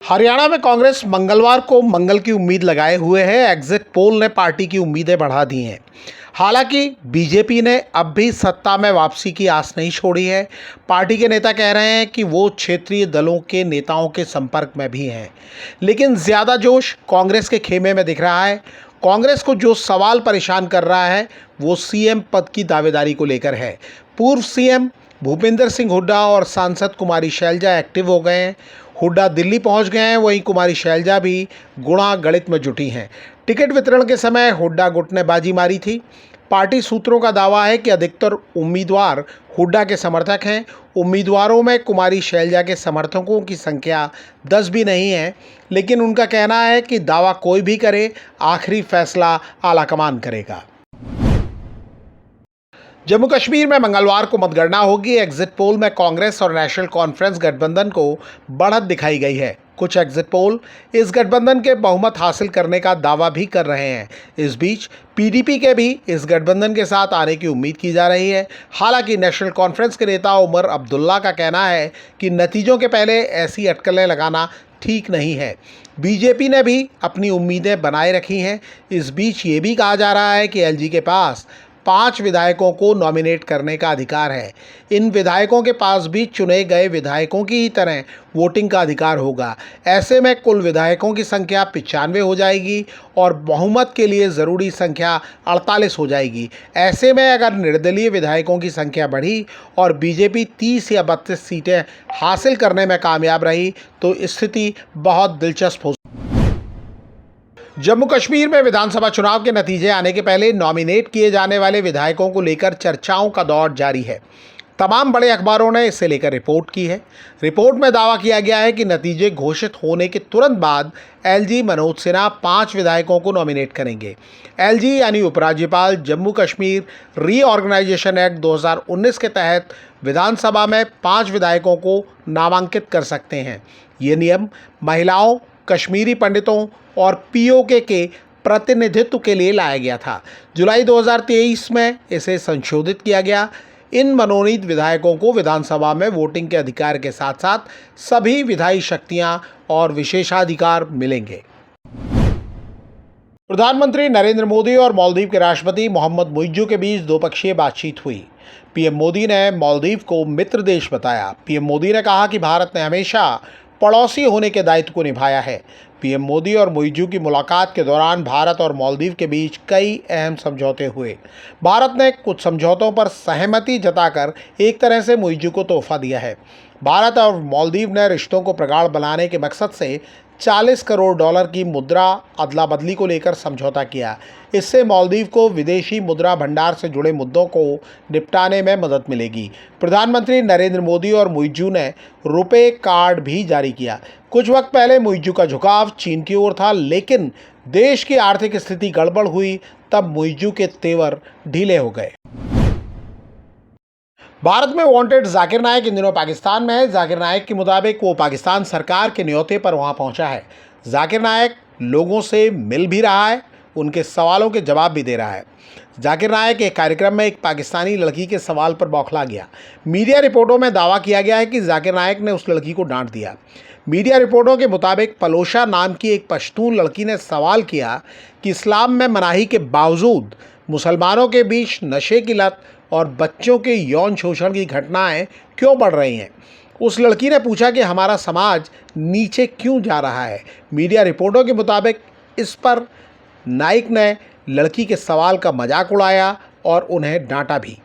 हरियाणा में कांग्रेस मंगलवार को मंगल की उम्मीद लगाए हुए है। एग्जिट पोल ने पार्टी की उम्मीदें बढ़ा दी हैं। हालांकि बीजेपी ने अब भी सत्ता में वापसी की आस नहीं छोड़ी है। पार्टी के नेता कह रहे हैं कि वो क्षेत्रीय दलों के नेताओं के संपर्क में भी हैं, लेकिन ज़्यादा जोश कांग्रेस के खेमे में दिख रहा है। कांग्रेस को जो सवाल परेशान कर रहा है वो सीएम पद की दावेदारी को लेकर है। पूर्व सीएम भूपेंद्र सिंह हुड्डा और सांसद कुमारी शैलजा एक्टिव हो गए हैं। हुड्डा दिल्ली पहुंच गए हैं, वहीं कुमारी शैलजा भी गुणा गणित में जुटी हैं। टिकट वितरण के समय हुड्डा गुट ने बाजी मारी थी। पार्टी सूत्रों का दावा है कि अधिकतर उम्मीदवार हुड्डा के समर्थक हैं। उम्मीदवारों में कुमारी शैलजा के समर्थकों की संख्या 10 भी नहीं है, लेकिन उनका कहना है कि दावा कोई भी करे, आखिरी फैसला आलाकमान करेगा। जम्मू कश्मीर में मंगलवार को मतगणना होगी। एग्जिट पोल में कांग्रेस और नेशनल कॉन्फ्रेंस गठबंधन को बढ़त दिखाई गई है। कुछ एग्जिट पोल इस गठबंधन के बहुमत हासिल करने का दावा भी कर रहे हैं। इस बीच पीडीपी के भी इस गठबंधन के साथ आने की उम्मीद की जा रही है। हालांकि नेशनल कॉन्फ्रेंस के नेता उमर अब्दुल्ला का कहना है कि नतीजों के पहले ऐसी अटकलें लगाना ठीक नहीं है। बीजेपी ने भी अपनी उम्मीदें बनाए रखी हैं। इस बीच ये भी कहा जा रहा है कि एलजी के पास 5 विधायकों को नॉमिनेट करने का अधिकार है। इन विधायकों के पास भी चुने गए विधायकों की ही तरह वोटिंग का अधिकार होगा। ऐसे में कुल विधायकों की संख्या 95 हो जाएगी और बहुमत के लिए ज़रूरी संख्या 48 हो जाएगी। ऐसे में अगर निर्दलीय विधायकों की संख्या बढ़ी और बीजेपी 30 या 32 सीटें हासिल करने में कामयाब रही तो स्थिति बहुत दिलचस्प हो। जम्मू कश्मीर में विधानसभा चुनाव के नतीजे आने के पहले नॉमिनेट किए जाने वाले विधायकों को लेकर चर्चाओं का दौर जारी है। तमाम बड़े अखबारों ने इससे लेकर रिपोर्ट की है। रिपोर्ट में दावा किया गया है कि नतीजे घोषित होने के तुरंत बाद एलजी मनोज सिन्हा 5 विधायकों को नॉमिनेट करेंगे। एलजी यानी उपराज्यपाल जम्मू कश्मीर रीऑर्गेनाइजेशन एक्ट 2019 के तहत विधानसभा में 5 विधायकों को नामांकित कर सकते हैं। ये नियम महिलाओं, कश्मीरी पंडितों और पीओके के प्रतिनिधित्व के लिए लाया गया था। जुलाई 2023 में इसे संशोधित किया गया। इन मनोनीत विधायकों को विधानसभा में वोटिंग के अधिकार के साथ साथ सभी विधायी शक्तियां और विशेषाधिकार मिलेंगे। प्रधानमंत्री नरेंद्र मोदी और मालदीव के राष्ट्रपति मोहम्मद मुइज्जू के बीच द्विपक्षीय बातचीत हुई। पीएम मोदी ने मालदीव को मित्र देश बताया। पीएम मोदी ने कहा कि भारत ने हमेशा पड़ोसी होने के दायित्व को निभाया है। पीएम मोदी और मुइज्जू की मुलाकात के दौरान भारत और मालदीव के बीच कई अहम समझौते हुए। भारत ने कुछ समझौतों पर सहमति जताकर एक तरह से मुइज्जू को तोहफा दिया है। भारत और मालदीव ने रिश्तों को प्रगाढ़ बनाने के मकसद से $40 करोड़ की मुद्रा अदला बदली को लेकर समझौता किया। इससे मालदीव को विदेशी मुद्रा भंडार से जुड़े मुद्दों को निपटाने में मदद मिलेगी। प्रधानमंत्री नरेंद्र मोदी और मुइज्जू ने रुपे कार्ड भी जारी किया। कुछ वक्त पहले मुइज्जू का झुकाव चीन की ओर था, लेकिन देश की आर्थिक स्थिति गड़बड़ हुई तब मुइज्जू के तेवर ढीले हो गए। भारत में वांटेड जाकिर नायक इन दिनों पाकिस्तान में है। जाकिर नायक के मुताबिक वो पाकिस्तान सरकार के न्योते पर वहां पहुंचा है। जाकिर नायक लोगों से मिल भी रहा है, उनके सवालों के जवाब भी दे रहा है। जाकिर नायक एक कार्यक्रम में एक पाकिस्तानी लड़की के सवाल पर बौखला गया। मीडिया रिपोर्टों में दावा किया गया है कि जाकिर नायक ने उस लड़की को डांट दिया। मीडिया रिपोर्टों के मुताबिक पलोशा नाम की एक पश्तून लड़की ने सवाल किया कि इस्लाम में मनाही के बावजूद मुसलमानों के बीच नशे की लत और बच्चों के यौन शोषण की घटनाएं क्यों बढ़ रही हैं। उस लड़की ने पूछा कि हमारा समाज नीचे क्यों जा रहा है। मीडिया रिपोर्टों के मुताबिक इस पर नाइक ने लड़की के सवाल का मजाक उड़ाया और उन्हें डांटा भी।